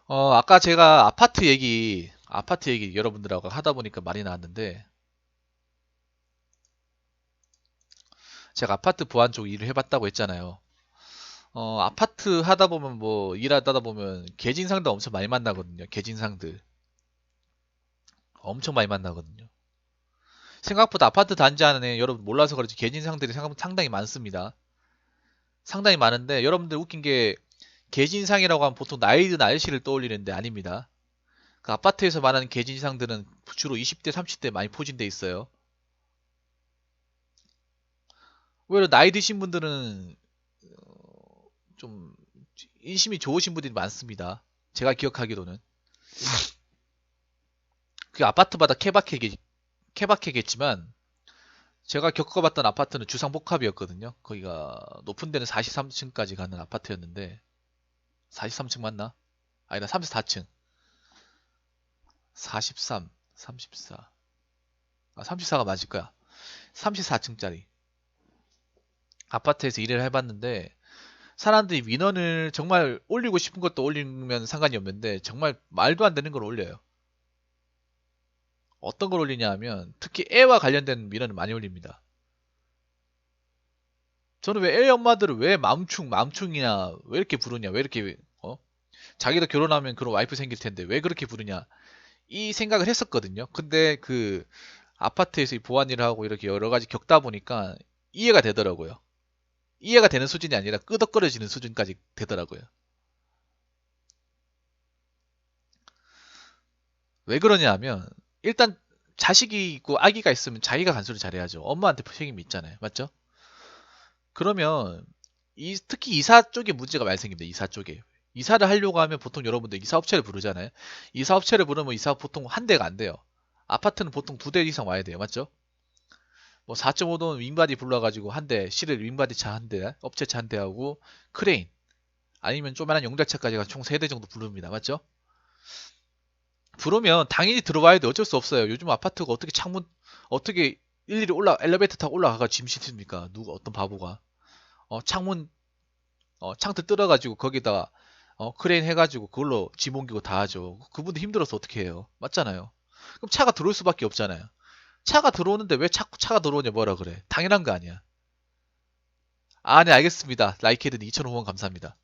아까 제가 아파트 얘기 여러분들하고 하다 보니까 말이 나왔는데, 제가 아파트 보안 쪽 일을 해봤다고 했잖아요. 아파트 하다 보면 뭐, 일하다 보면 개진상들 엄청 많이 만나거든요. 개진상들. 엄청 많이 만나거든요. 생각보다 아파트 단지 안에 여러분 몰라서 그렇지 개진상들이 상당히 많습니다. 상당히 많은데, 여러분들 웃긴 게, 개진상이라고 하면 보통 나이 든 아저씨를 떠올리는데 아닙니다. 그 아파트에서 말하는 개진상들은 주로 20대, 30대 많이 포진돼 있어요. 오히려 나이 드신 분들은 좀 인심이 좋으신 분들이 많습니다. 제가 기억하기로는. 그 아파트마다 케바케겠지만 제가 겪어봤던 아파트는 주상복합이었거든요. 거기가 높은 데는 43층까지 가는 아파트였는데 43층 맞나? 아니다 34층. 43, 34. 아 34가 맞을 거야. 34층짜리 아파트에서 일을 해봤는데 사람들이 민원을 정말 올리고 싶은 것도 올리면 상관이 없는데 정말 말도 안 되는 걸 올려요. 어떤 걸 올리냐 하면 특히 애와 관련된 민원을 많이 올립니다. 저는 왜 애 엄마들을 왜 맘충이냐 왜 이렇게 부르냐 왜 이렇게 자기도 결혼하면 그런 와이프 생길 텐데 왜 그렇게 부르냐 이 생각을 했었거든요. 근데 그 아파트에서 이 보안 일을 하고 이렇게 여러 가지 겪다 보니까 이해가 되더라고요. 이해가 되는 수준이 아니라 끄덕거려지는 수준까지 되더라고요. 왜 그러냐 하면 일단 자식이 있고 아기가 있으면 자기가 간수를 잘해야죠. 엄마한테 책임이 있잖아요. 맞죠? 그러면 특히 이사 쪽에 문제가 많이 생깁니다. 이사 쪽에. 이사를 하려고 하면 보통 여러분들 이사업체를 부르잖아요. 이사업체를 부르면 이사 보통 한 대가 안 돼요. 아파트는 보통 두 대 이상 와야 돼요. 맞죠? 뭐 4.5돈 윙바디 불러가지고 한 대, 실을 윙바디 차 한 대, 업체차 한 대하고 크레인 아니면 조그만한 용달차까지 가서 총 3대 정도 부릅니다. 맞죠? 부르면 당연히 들어와야 돼. 어쩔 수 없어요. 요즘 아파트가 어떻게 일일이 엘리베이터 타고 올라가가 짐 싣습니까? 어떤 바보가. 창문, 창틀 뚫어가지고 거기다가, 크레인 해가지고 그걸로 짐 옮기고 다 하죠. 그분들 힘들어서 어떻게 해요? 맞잖아요. 그럼 차가 들어올 수밖에 없잖아요. 차가 들어오는데 왜 자꾸 차가 들어오냐 뭐라 그래. 당연한 거 아니야. 아, 네, 알겠습니다. 라이케드님 2,000원 감사합니다.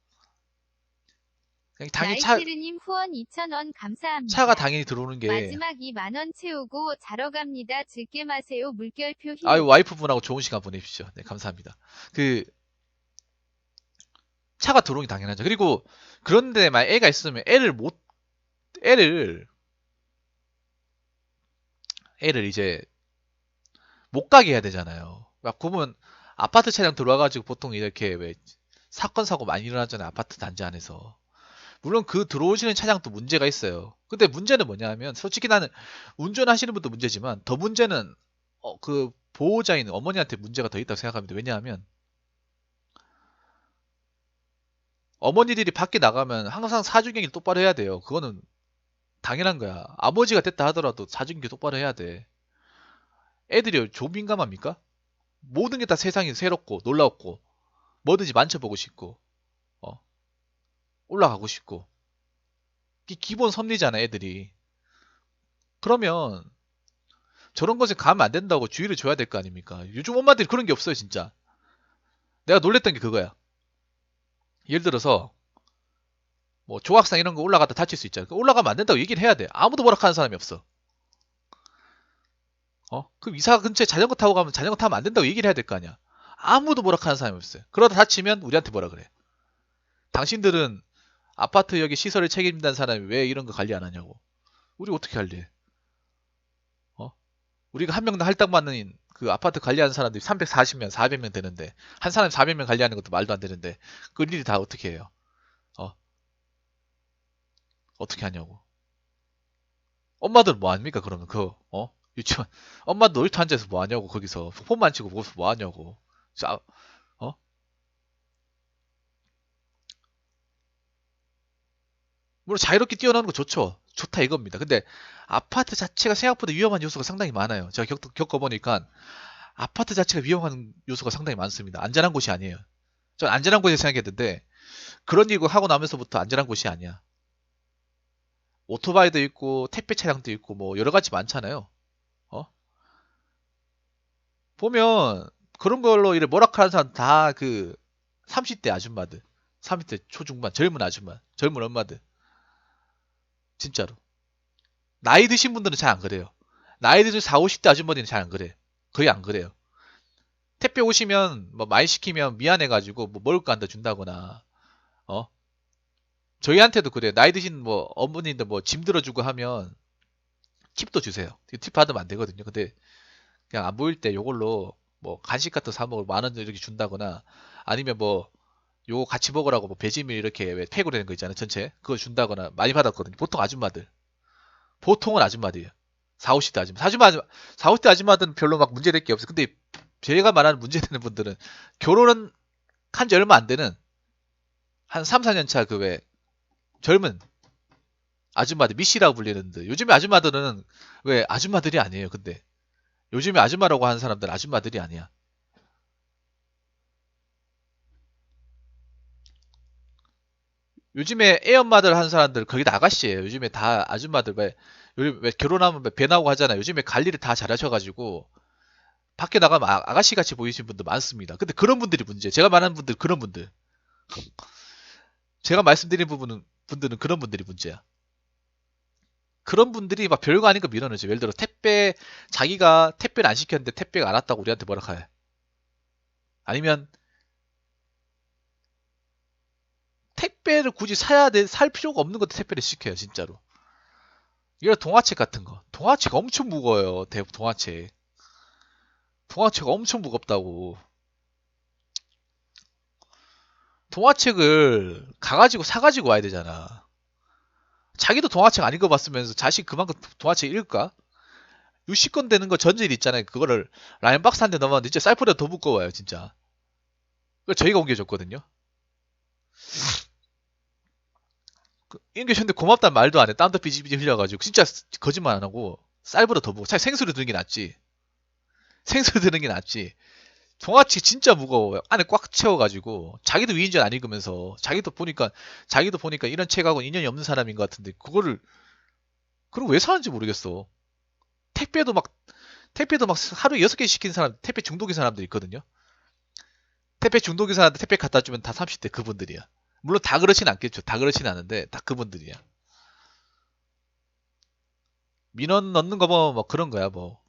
당연히 라이케르님 후원 2,000원 차가 감사합니다. 당연히 들어오는 게, 마지막 2만원 채우고 자러 갑니다. 즐게 마세요. 물결표 아유, 히읗. 와이프분하고 좋은 시간 보내십시오. 네, 감사합니다. 그, 차가 들어오는 게 당연하죠. 그리고 그런데 만약 애가 있으면 애를 이제 못 가게 해야 되잖아요. 막 보면 아파트 차량 들어와가지고 보통 이렇게 왜 사건 사고 많이 일어나잖아요. 아파트 단지 안에서. 물론 그 들어오시는 차량도 문제가 있어요. 근데 문제는 뭐냐면 솔직히 나는 운전하시는 분도 문제지만 더 문제는 그 보호자인 어머니한테 문제가 더 있다고 생각합니다. 왜냐하면 어머니들이 밖에 나가면 항상 사주경을 똑바로 해야 돼요. 그거는 당연한 거야. 아버지가 됐다 하더라도 사주경을 똑바로 해야 돼. 애들이 좀 민감합니까? 모든 게 다 세상이 새롭고 놀랍고 뭐든지 만져보고 싶고 어, 올라가고 싶고 이게 기본 섭리잖아 애들이. 그러면 저런 것에 가면 안 된다고 주의를 줘야 될 거 아닙니까? 요즘 엄마들이 그런 게 없어요 진짜. 내가 놀랬던 게 그거야. 예를 들어서 뭐 조각상 이런 거 올라가다 다칠 수 있잖아. 올라가면 안 된다고 얘기를 해야 돼. 아무도 뭐라 하는 사람이 없어. 그럼 이사 근처에 자전거 타고 가면 자전거 타면 안 된다고 얘기를 해야 될 거 아니야. 아무도 뭐라 하는 사람이 없어요. 그러다 다치면 우리한테 뭐라 그래. 당신들은 아파트 여기 시설을 책임진다는 사람이 왜 이런 거 관리 안 하냐고. 우리 어떻게 관리해? 어? 우리가 한 명당 할당 받는 그 아파트 관리하는 사람들이 340명, 400명 되는데 한 사람이 400명 관리하는 것도 말도 안 되는데 그 일이 다 어떻게 해요? 어? 어떻게 하냐고. 엄마들 뭐 합니까 그러면 유치원 엄마 놀이터 앉아서 뭐 하냐고 거기서 폰만 치고 거기서 뭐 하냐고. 자, 어? 물론 자유롭게 뛰어노는 거 좋죠. 좋다 이겁니다. 근데 아파트 자체가 생각보다 위험한 요소가 상당히 많아요. 제가 겪어보니까 아파트 자체가 위험한 요소가 상당히 많습니다. 안전한 곳이 아니에요. 전 안전한 곳에 생각했는데 그런 일을 하고 나면서부터 안전한 곳이 아니야. 오토바이도 있고 택배 차량도 있고 뭐 여러 가지 많잖아요. 어? 보면 그런 걸로 이래 몰락하는 사람 다 그 30대 아줌마들, 30대 초중반 젊은 아줌마, 젊은 엄마들 진짜로. 나이 드신 분들은 잘 안 그래요. 나이 드신 4, 50대 아줌마들은 잘 안 그래. 거의 안 그래요. 택배 오시면 뭐 많이 시키면 미안해가지고 뭐 먹을 거 안 더 준다거나 어 저희한테도 그래요. 나이 드신 뭐 어머님들 뭐 짐 들어주고 하면 팁도 주세요. 팁 받으면 안 되거든요. 근데 그냥 안 보일 때 요걸로 뭐 간식 같은 거 사 먹을 10,000원 이렇게 준다거나 아니면 뭐 요거 같이 먹으라고 뭐 배지밀 이렇게 왜 팩으로 되는 거 있잖아요. 전체 그거 준다거나 많이 받았거든요. 보통 아줌마들. 보통은 아줌마들이에요. 4, 50대 아줌마. 4, 50대 아줌마들은 별로 막 문제될 게 없어요. 근데 제가 말하는 문제되는 분들은 결혼은 한 지 얼마 안 되는 한 3, 4년 차 그 왜 젊은 아줌마들 미씨라고 불리는데 요즘에 아줌마들은 왜 아줌마들이 아니에요. 근데 요즘에 아줌마라고 하는 사람들은 아줌마들이 아니야. 요즘에 애엄마들 하는 사람들 거의 다 아가씨예요. 요즘에 다 아줌마들 요즘 왜 결혼하면 배 나오고 하잖아요. 요즘에 관리를 다 잘하셔가지고 밖에 나가면 아가씨 같이 보이시는 분들 많습니다. 근데 그런 분들이 문제예요. 제가 말하는 분들 그런 분들. 제가 말씀드린 분들은 그런 분들이 문제야. 그런 분들이 막 별거 아닌 거 밀어넣죠. 예를 들어 자기가 택배를 안 시켰는데 택배가 안 왔다고 우리한테 뭐라 해. 아니면 택배를 굳이 살 필요가 없는 것도 택배를 시켜요, 진짜로. 이런 동화책 같은 거. 동화책 엄청 무거워요, 동화책. 동화책 엄청 무겁다고. 동화책을 사가지고 와야 되잖아. 자기도 동화책 안 읽어봤으면서 자식 그만큼 동화책 읽을까? 60권 되는 거 전질 있잖아요. 그거를 라인박스 한 대 넘었는데 진짜 쌀보다 더 무거워요, 진짜. 그걸 저희가 옮겨줬거든요. 옮겨줬는데 고맙다는 말도 안 해. 땀도 삐지삐지 흘려가지고. 진짜 거짓말 안 하고 쌀보다 더 무거워. 차라리 생수를 드는 게 낫지. 생수를 드는 게 낫지. 동화책 진짜 무거워요. 안에 꽉 채워가지고 자기도 위인전 안 읽으면서 자기도 보니까 이런 책하고 인연이 없는 사람인 것 같은데 그걸 왜 사는지 모르겠어. 택배도 막 택배도 막 하루에 6개 시키는 사람 택배 중독인 사람들 있거든요. 택배 중독인 사람한테 택배 갖다 주면 다 30대 그분들이야. 물론 다 그렇진 않겠죠. 다 그렇진 않은데 다 그분들이야. 민원 넣는 거 보면 뭐 그런 거야. 뭐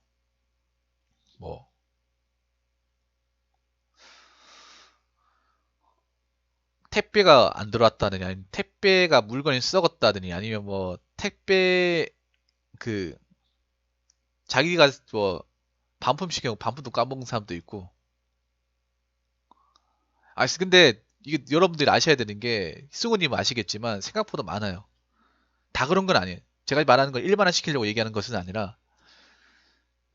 택배가 안 들어왔다느니 아니면 택배가 물건이 썩었다느니 아니면 뭐 택배 그 자기가 뭐 반품 시켜 반품도 까먹는 사람도 있고. 근데 이게 여러분들이 아셔야 되는 게 승우님 아시겠지만 생각보다 많아요. 다 그런 건 아니에요. 제가 말하는 걸 일반화 시키려고 얘기하는 것은 아니라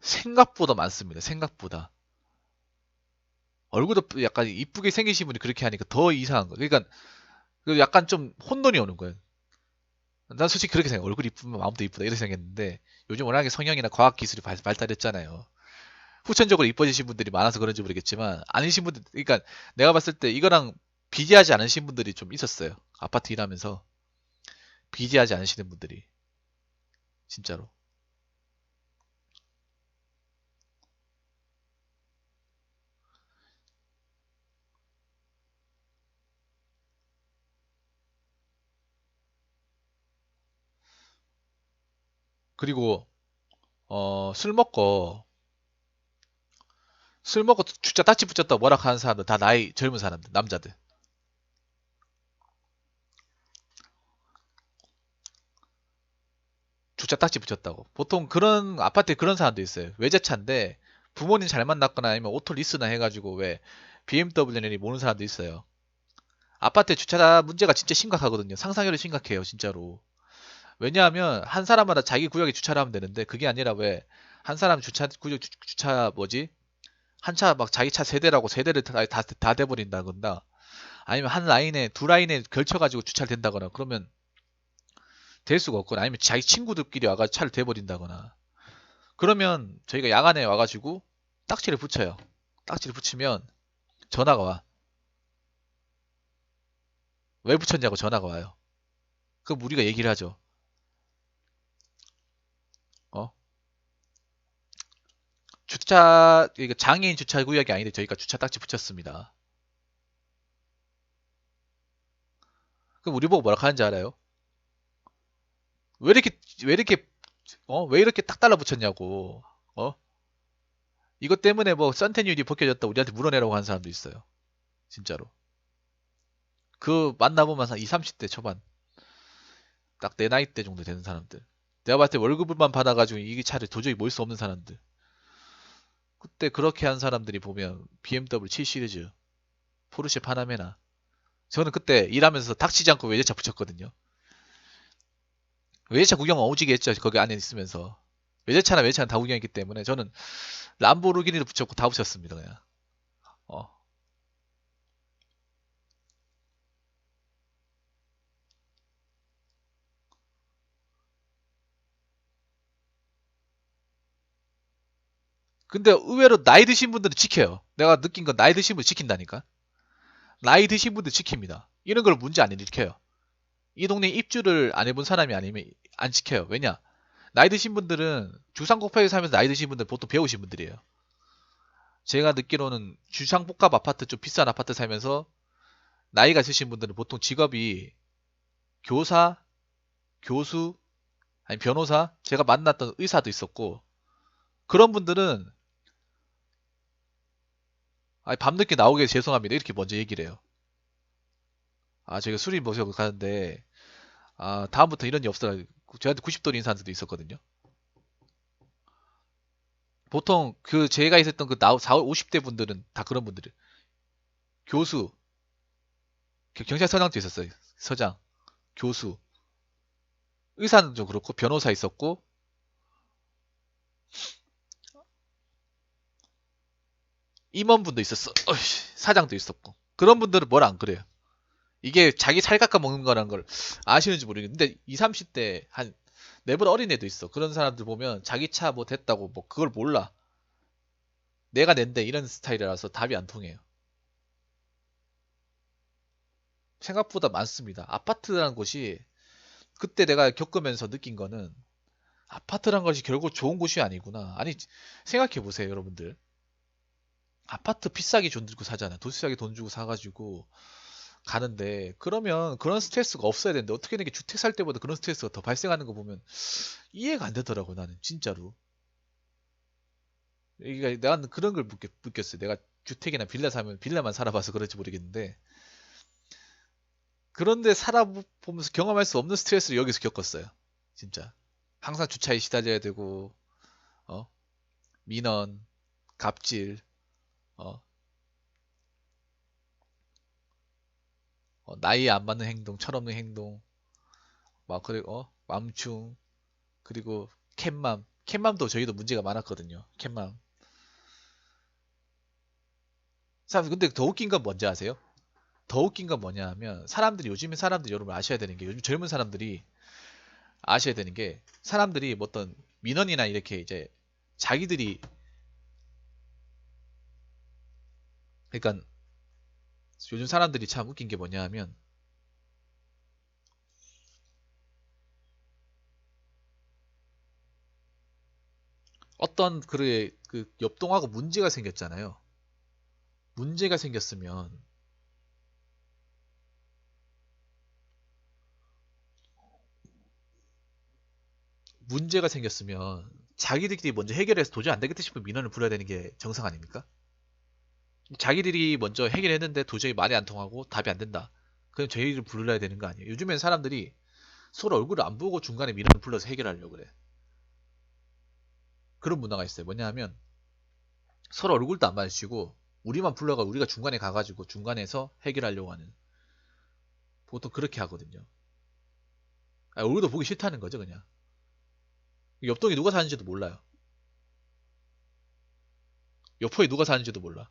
생각보다 많습니다. 생각보다. 얼굴도 약간 이쁘게 생기신 분이 그렇게 하니까 더 이상한 거예요. 그러니까 약간 좀 혼돈이 오는 거예요. 난 솔직히 그렇게 생각해. 얼굴 이쁘면 마음도 이쁘다 이렇게 생각했는데 요즘 워낙에 성형이나 과학 기술이 발달했잖아요. 후천적으로 이뻐지신 분들이 많아서 그런지 모르겠지만 아니신 분들 그러니까 내가 봤을 때 이거랑 비교하지 않으신 분들이 좀 있었어요. 아파트 일하면서 비교하지 않으시는 분들이 진짜로. 그리고 술 먹고 주차 딱지 붙였다고 뭐라 하는 사람들 다 나이 젊은 사람들 남자들 주차 딱지 붙였다고 보통 그런 아파트에 그런 사람도 있어요. 외제차인데 부모님 잘 만났거나 아니면 오토 리스나 해가지고 왜 BMW나 모는 사람도 있어요. 아파트에 주차 문제가 진짜 심각하거든요. 상상해도 심각해요, 진짜로. 왜냐하면 한 사람마다 자기 구역에 주차를 하면 되는데 그게 아니라 왜 한 사람 주차 구역 주차 뭐지? 한 차 막 자기 차 세대라고 세대를 다 대버린다거나 아니면 한 라인에 두 라인에 걸쳐가지고 주차를 된다거나 그러면 될 수가 없거나 아니면 자기 친구들끼리 와가지고 차를 대버린다거나 그러면 저희가 야간에 와가지고 딱지를 붙여요. 딱지를 붙이면 전화가 와. 왜 붙였냐고 전화가 와요. 그럼 우리가 얘기를 하죠. 이거 장애인 주차 구역이 아닌데 저희가 주차 딱지 붙였습니다. 그럼 우리 보고 뭐라 하는지 알아요? 왜 이렇게 왜 이렇게 왜 이렇게 딱 달라붙였냐고. 어? 이것 때문에 뭐 선텐율이 벗겨졌다 우리한테 물어내라고 하는 사람도 있어요. 진짜로. 그 만나보면 한 20, 30대 초반 딱 내 나이대 정도 되는 사람들. 내가 봤을 때 월급만 받아가지고 이 차를 도저히 몰 수 없는 사람들. 그때 그렇게 한 사람들이 보면 BMW 7 시리즈, 포르쉐 파나메나. 저는 그때 일하면서 닥치지 않고 외제차 붙였거든요. 외제차 구경 오지게 했죠. 거기 안에 있으면서. 외제차나 외제차는 다 구경했기 때문에 저는 람보르기니도 붙였고 다 붙였습니다. 그냥. 어. 근데 의외로 나이 드신 분들은 지켜요. 내가 느낀 건 나이 드신 분 지킨다니까. 나이 드신 분들 지킵니다. 이런 걸 문제 안 일으켜요. 이 동네 입주를 안 해본 사람이 아니면 안 지켜요. 왜냐? 나이 드신 분들은 주상복합에 살면서 나이 드신 분들 보통 배우신 분들이에요. 제가 듣기로는 주상복합 아파트 좀 비싼 아파트 살면서 나이가 있으신 분들은 보통 직업이 교사, 교수, 아니 변호사, 제가 만났던 의사도 있었고 그런 분들은 아니 밤늦게 나오게 죄송합니다. 이렇게 먼저 얘기를 해요. 아 제가 술이 모셔고 가는데 다음부터 이런 일 없어라. 저한테 90도로 인사하는 사람도 있었거든요. 보통 그 제가 있었던 그 4, 50대 분들은 다 그런 분들이 교수, 경찰서장도 있었어요. 서장, 교수, 의사는 좀 그렇고 변호사 있었고 임원분도 있었어. 사장도 있었고 그런 분들은 뭘 안 그래요. 이게 자기 살 깎아 먹는 거라는 걸 아시는지 모르겠는데 20, 30대 한 내보다 어린 애도 있어. 그런 사람들 보면 자기 차 뭐 됐다고 뭐 그걸 몰라. 내가 낸대 이런 스타일이라서 답이 안 통해요. 생각보다 많습니다. 아파트라는 곳이 그때 내가 겪으면서 느낀 거는 아파트란 것이 결국 좋은 곳이 아니구나. 아니 생각해 보세요, 여러분들. 아파트 비싸게 돈 주고 사잖아요. 돈 비싸게 돈 주고 사가지고 가는데 그러면 그런 스트레스가 없어야 되는데 어떻게 이렇게 주택 살 때보다 그런 스트레스가 더 발생하는 거 보면 이해가 안 되더라고 나는 진짜로. 그러니까 나는 그런 걸 느꼈어요. 내가 주택이나 빌라 사면 빌라만 살아봐서 그럴지 모르겠는데 그런데 살아보면서 경험할 수 없는 스트레스를 여기서 겪었어요. 진짜. 항상 주차에 시달려야 되고 어? 민원, 갑질, 어? 나이에 안 맞는 행동, 철없는 행동, 막 그리고 맘충, 그리고 캣맘도 저희도 문제가 많았거든요. 캣맘. 근데 더 웃긴 건 뭔지 아세요? 더 웃긴 건 뭐냐 하면 사람들이 요즘에 사람들이 여러분 아셔야 되는 게 요즘 젊은 사람들이 아셔야 되는 게 사람들이 뭐 어떤 민원이나 이렇게 이제 자기들이 그러니까 요즘 사람들이 참 웃긴 게 뭐냐 하면 어떤 그 옆동하고 문제가 생겼잖아요. 문제가 생겼으면 자기들끼리 먼저 해결해서 도저히 안 되겠다 싶으면 민원을 불러야 되는 게 정상 아닙니까? 자기들이 먼저 해결했는데 도저히 말이 안 통하고 답이 안 된다. 그럼 저희를 불러야 되는 거 아니에요? 요즘엔 사람들이 서로 얼굴을 안 보고 중간에 민원을 불러서 해결하려고 그래. 그런 문화가 있어요. 뭐냐 하면 서로 얼굴도 안 마주치고 우리만 불러가 우리가 중간에 가가지고 중간에서 해결하려고 하는 보통 그렇게 하거든요. 얼굴도 보기 싫다는 거죠 그냥. 옆동에 누가 사는지도 몰라요. 옆에 누가 사는지도 몰라.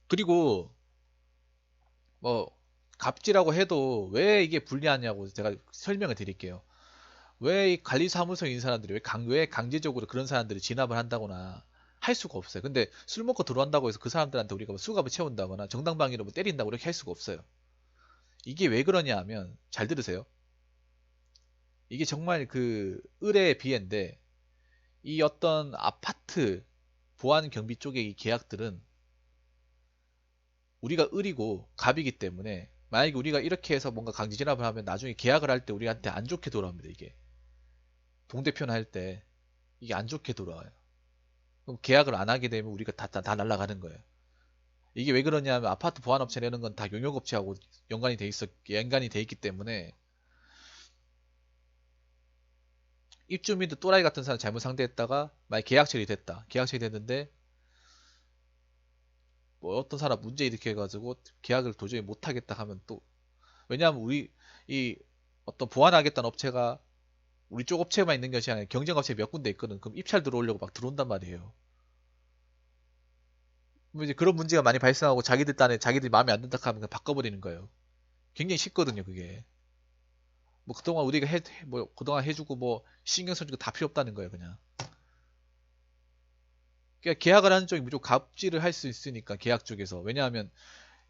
그리고 뭐 갑질하고 해도 왜 이게 불리하냐고 제가 설명을 드릴게요. 왜 이 관리사무소에 있는 사람들이 왜 강제적으로 그런 사람들이 진압을 한다거나 할 수가 없어요. 근데 술 먹고 들어온다고 해서 그 사람들한테 우리가 뭐 수갑을 채운다거나 정당방위로 뭐 때린다고 이렇게 할 수가 없어요. 이게 왜 그러냐 하면 잘 들으세요. 이게 정말 그 을의 비애인데 이 어떤 아파트 보안 경비 쪽의 이 계약들은 우리가 을이고 갑이기 때문에 만약에 우리가 이렇게 해서 뭔가 강제 진압을 하면 나중에 계약을 할 때 우리한테 안 좋게 돌아옵니다. 이게 동대표나 할 때 이게 안 좋게 돌아와요. 그럼 계약을 안 하게 되면 우리가 다 날아가는 거예요. 이게 왜 그러냐면 아파트 보안업체라는 건 다 용역업체하고 연관이 돼 있기 때문에 입주민도 또라이 같은 사람 잘못 상대했다가 만약 계약 처리됐다. 계약 처리됐는데 뭐 어떤 사람 문제 일으켜가지고 계약을 도저히 못 하겠다 하면 또 왜냐하면 우리 이 어떤 보완하겠다는 업체가 우리 쪽 업체만 있는 것이 아니라 경쟁 업체 몇 군데 있거든. 그럼 입찰 들어오려고 막 들어온단 말이에요. 그럼 이제 그런 문제가 많이 발생하고 자기들 딴에 자기들이 마음에 안 든다 하면 그냥 바꿔버리는 거예요. 굉장히 쉽거든요, 그게. 뭐 그동안 우리가 뭐 그동안 해주고 뭐 신경 써주고 다 필요 없다는 거예요, 그냥. 그러니까 계약을 하는 쪽이 무조건 갑질을 할 수 있으니까 계약 쪽에서. 왜냐하면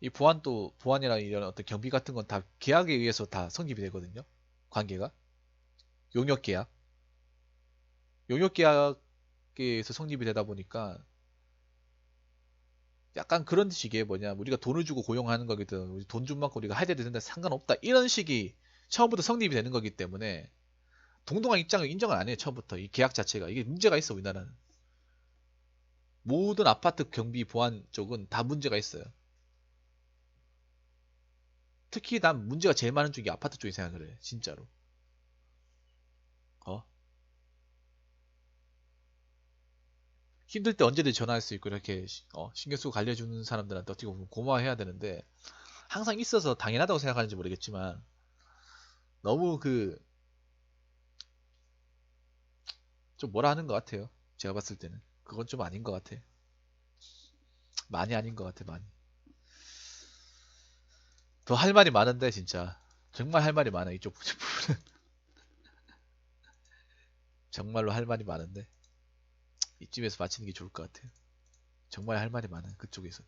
이 보안이나 이런 어떤 경비 같은 건 다 계약에 의해서 다 성립이 되거든요. 관계가. 용역 계약. 용역 계약에서 성립이 되다 보니까 약간 그런 식의 뭐냐 우리가 돈을 주고 고용하는 거거든 우리 돈 준 만큼 우리가 해야 되는데 상관없다 이런 식이 처음부터 성립이 되는 거기 때문에 동등한 입장을 인정을 안 해요 처음부터 이 계약 자체가 이게 문제가 있어 우리나라는 모든 아파트 경비 보안 쪽은 다 문제가 있어요 특히 난 문제가 제일 많은 쪽이 아파트 쪽이 생각을 해 진짜로 어 힘들 때 언제든 전화할 수 있고 이렇게 신경 쓰고 관리해주는 사람들한테 어떻게 보면 고마워해야 되는데 항상 있어서 당연하다고 생각하는지 모르겠지만 너무 그 좀 뭐라 하는 것 같아요. 제가 봤을 때는. 그건 좀 아닌 것 같아. 많이 아닌 것 같아, 많이. 더 할 말이 많은데, 진짜. 정말 할 말이 많아, 이쪽 부분은. 정말로 할 말이 많은데. 이쯤에서 마치는 게 좋을 것 같아요. 정말 할 말이 많아, 그쪽에서.